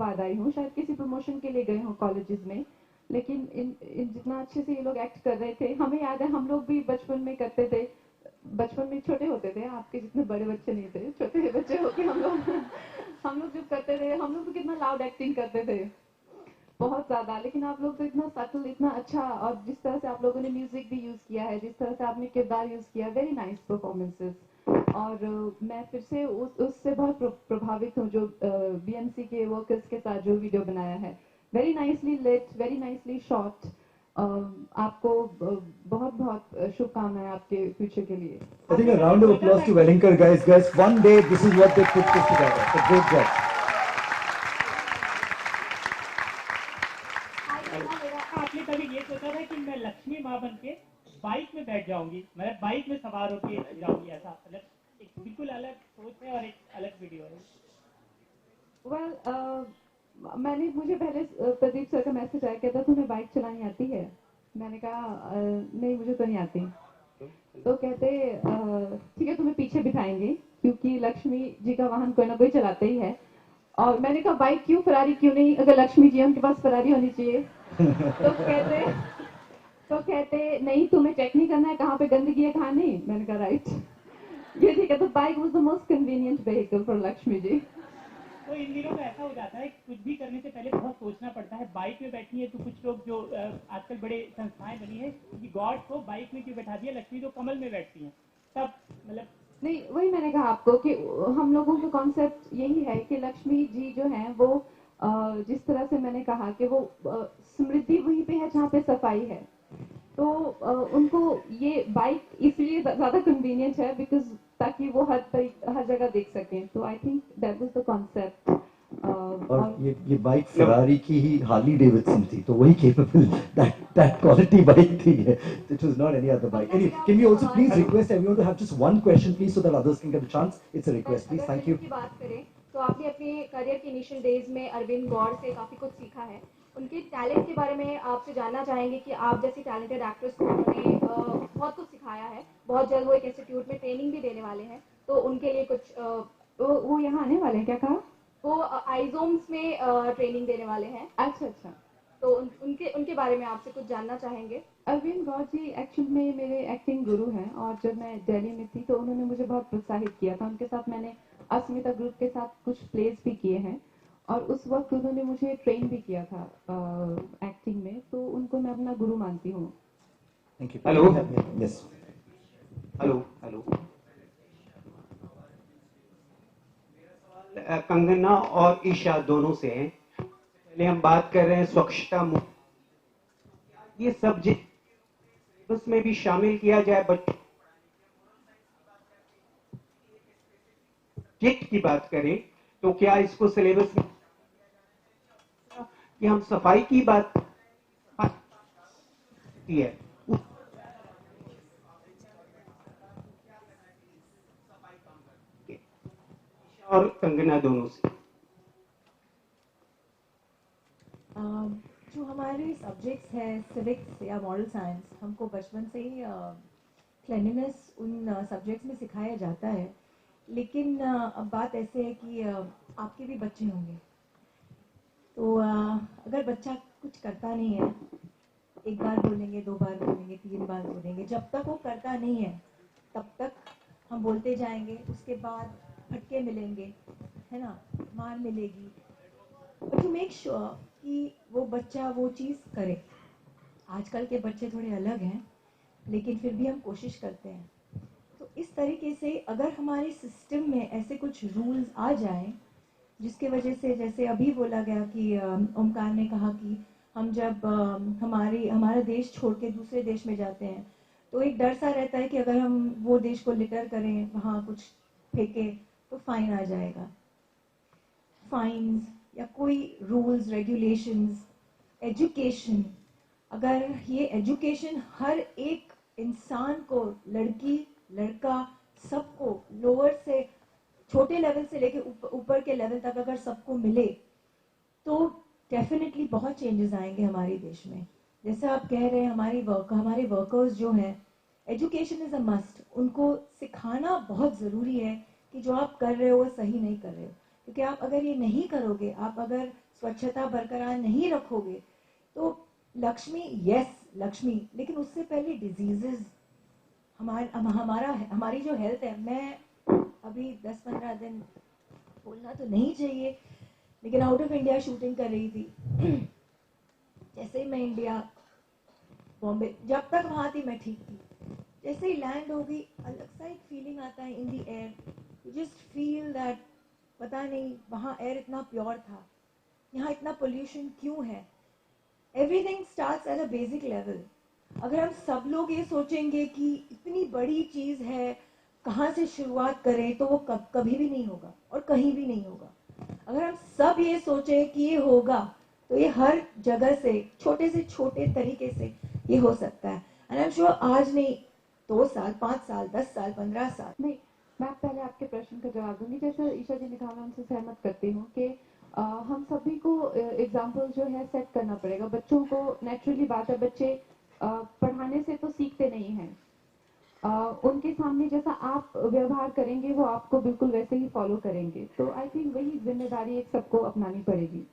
बाद आई हूँ, शायद किसी प्रमोशन के लिए गए हूँ कॉलेजेस में, लेकिन इन जितना अच्छे से ये लोग एक्ट कर रहे थे, हमें याद है हम लोग भी बचपन में करते थे। बचपन में छोटे होते थे, आपके जितने बड़े बच्चे नहीं थे, छोटे बच्चे होके हम लोग जब करते थे, हम लोग तो कितना लाउड एक्टिंग करते थे, बहुत ज्यादा। लेकिन आप लोग तो इतना सटल, इतना अच्छा, और जिस तरह से आप लोगों ने म्यूजिक भी यूज किया है, जिस तरह से आपने किरदार यूज किया, वेरी नाइस परफॉर्मेंसेस। और मैं फिर से उससे बहुत प्रभावित हूँ जो बीएमसी के वर्कर्स के साथ जो वीडियो बनाया है, very nicely lit, very nicely shot. आपको बहुत बहुत शुभकामनाएं आपके फ्यूचर के लिए। I think a round of applause to Wellinger, guys. Guys, one day this is what they put this together. It's a great job. आपने कभी ये सोचा था कि मैं लक्ष्मी माँ बन के बाइक में बैठ जाऊंगी, मतलब बाइक में सवार होके जाऊंगी, ऐसा मतलब एक बिल्कुल अलग सोच है और एक अलग वीडियो है। मुझे पहले प्रदीप सर का मैसेज आया, कहता तुम्हें बाइक चलानी आती है? मैंने कहा नहीं, मुझे तो नहीं आती। तो कहते ठीक है, तुम्हें पीछे बिठाएंगे क्योंकि लक्ष्मी जी का वाहन कोई ना कोई चलाते ही है। और मैंने कहा बाइक क्यों, फरारी क्यों नहीं? अगर लक्ष्मी जी है उनके पास फरारी होनी चाहिए। तो कहते नहीं, तुम्हें चेक नहीं करना है कहाँ पे गंदगी है कहाँ नहीं। मैंने कहा राइट, ये ठीक है। तो bike was the most convenient vehicle for Lakshmi ji. तो इन दिनों में ऐसा हो जाता है कुछ भी करने से पहले बहुत सोचना पड़ता है। बाइक में बैठनी है तो कुछ लोग जो आजकल बड़े संस्थाएं बनी है कि गॉड को बाइक में क्यों बैठा दिया, लक्ष्मी तो कमल में बैठती हैं, तब मतलब नहीं, वही मैंने कहा आपको कि हम लोगों का कॉन्सेप्ट यही है कि लक्ष्मी जी जो हैं वो जिस तरह से मैंने कहा कि वो समृद्धि वहीं पे है जहाँ पे सफाई है। तो उनको ये बाइक इसलिए ज्यादा कन्वीनियंट है बिकॉज ताकि वो हर जगह देख सकें। तो I think that was the concept. और ये बाइक फरारी की ही हार्ली डेविडसन थी, तो वही केपेबल that quality बाइक थी, it was not any other bike. Anyway, can we also please request everyone to have just one question please so that others can get a chance? It's a request please. Thank you. की बात करें तो आपने अपने career के initial days में अरविंद गौड़ से काफी कुछ सीखा है। उनके टैलेंट के बारे में आपसे जानना चाहेंगे कि आप जैसी टैलेंटेड एक्ट्रेस को उन्होंने बहुत कुछ सिखाया है। बहुत जल्द वो एक इंस्टीट्यूट में ट्रेनिंग भी देने वाले हैं, तो उनके लिए कुछ वो यहाँ आने वाले हैं, क्या कहा? वो आइजोम्स में ट्रेनिंग देने वाले हैं। अच्छा अच्छा। तो उनके बारे में आपसे कुछ जानना चाहेंगे। अरविंद गौड़ जी एक्चुअल में मेरे एक्टिंग गुरु हैं, और जब मैं दिल्ली में थी तो उन्होंने मुझे बहुत प्रोत्साहित किया था। उनके साथ मैंने अस्मिता ग्रुप के साथ कुछ प्लेस भी किए हैं, और उस वक्त उन्होंने मुझे ट्रेन भी किया था एक्टिंग में, तो उनको मैं अपना गुरु मानती हूँ। Thank you. Hello. Yes. Hello hello. Kangana और ईशा दोनों से हैं। पहले हम बात कर रहे हैं स्वच्छता मुहिम, ये सब्जेक्ट उसमें भी शामिल किया जाए। बच्चों सब्जेक्ट की बात करें तो क्या इसको सिलेबस में कि हम सफाई की बात की है और कंगना दोनों से? जो हमारे सब्जेक्ट्स हैं सिविक्स या मॉरल साइंस, हमको बचपन से ही क्लीनलीनेस उन सब्जेक्ट्स में सिखाया जाता है। लेकिन अब बात ऐसे है कि आपके भी बच्चे होंगे, तो अगर बच्चा कुछ करता नहीं है, एक बार बोलेंगे, 2 बार बोलेंगे, 3 बार बोलेंगे, जब तक वो करता नहीं है तब तक हम बोलते जाएंगे। उसके बाद फटके मिलेंगे, है ना, मार मिलेगी, बट टू मेक श्योर कि वो बच्चा वो चीज़ करे। आजकल के बच्चे थोड़े अलग हैं, लेकिन फिर भी हम कोशिश करते हैं। तो इस तरीके से अगर हमारे सिस्टम में ऐसे कुछ रूल्स आ जाएं जिसके वजह से, जैसे अभी बोला गया कि ओमकार ने कहा कि हम जब हमारा देश छोड़ के दूसरे देश में जाते हैं तो एक डर सा रहता है कि अगर हम वो देश को लिटर करें, वहाँ कुछ फेंके तो फाइन आ जाएगा। फाइन्स या कोई रूल्स रेगुलेशंस, एजुकेशन, अगर ये एजुकेशन हर एक इंसान को, लड़की लड़का सबको, लोअर से छोटे लेवल से लेके ऊपर के लेवल तक अगर सबको मिले तो डेफिनेटली बहुत चेंजेस आएंगे हमारे देश में। जैसे आप कह रहे हैं, हमारे वर्कर्स जो हैं, एजुकेशन इज़ अ मस्ट। उनको सिखाना बहुत ज़रूरी है कि जो आप कर रहे हो वो सही नहीं कर रहे हो, क्योंकि आप अगर ये नहीं करोगे, आप अगर स्वच्छता बरकरार नहीं रखोगे तो लक्ष्मी, यस लक्ष्मी, लेकिन उससे पहले डिजीजेस, हमारी जो हेल्थ है, मैं अभी 10-15 दिन बोलना तो नहीं चाहिए, लेकिन आउट ऑफ इंडिया शूटिंग कर रही थी। जैसे ही मैं इंडिया बॉम्बे, जब तक वहाँ थी मैं ठीक थी, जैसे ही लैंड हो गई अलग सा एक फीलिंग आता है in the air, you just feel that पता नहीं वहाँ एयर इतना प्योर था, यहाँ इतना पोल्यूशन क्यों है। Everything starts at a basic level. अगर हम सब लोग ये सोचेंगे कि इतनी बड़ी चीज़ है कहाँ से शुरुआत करें, तो वो कभी भी नहीं होगा और कहीं भी नहीं होगा। अगर हम सब ये सोचें कि ये होगा, तो ये हर जगह से छोटे तरीके से ये हो सकता है। एंड आई एम श्योर आज नहीं, 2 साल, 5 साल, 10 साल, 15 साल। नहीं, मैं पहले आपके प्रश्न का जवाब दूंगी। जैसे ईशा जी ने कहा, मैं उनसे सहमत करती हूँ कि हम सभी को एग्जाम्पल जो है सेट करना पड़ेगा। बच्चों को नेचुरली बात है, बच्चे पढ़ाने से तो सीखते नहीं हैं। उनके सामने जैसा आप व्यवहार करेंगे वो आपको बिल्कुल वैसे ही फॉलो करेंगे। तो आई थिंक वही जिम्मेदारी एक सबको अपनानी पड़ेगी।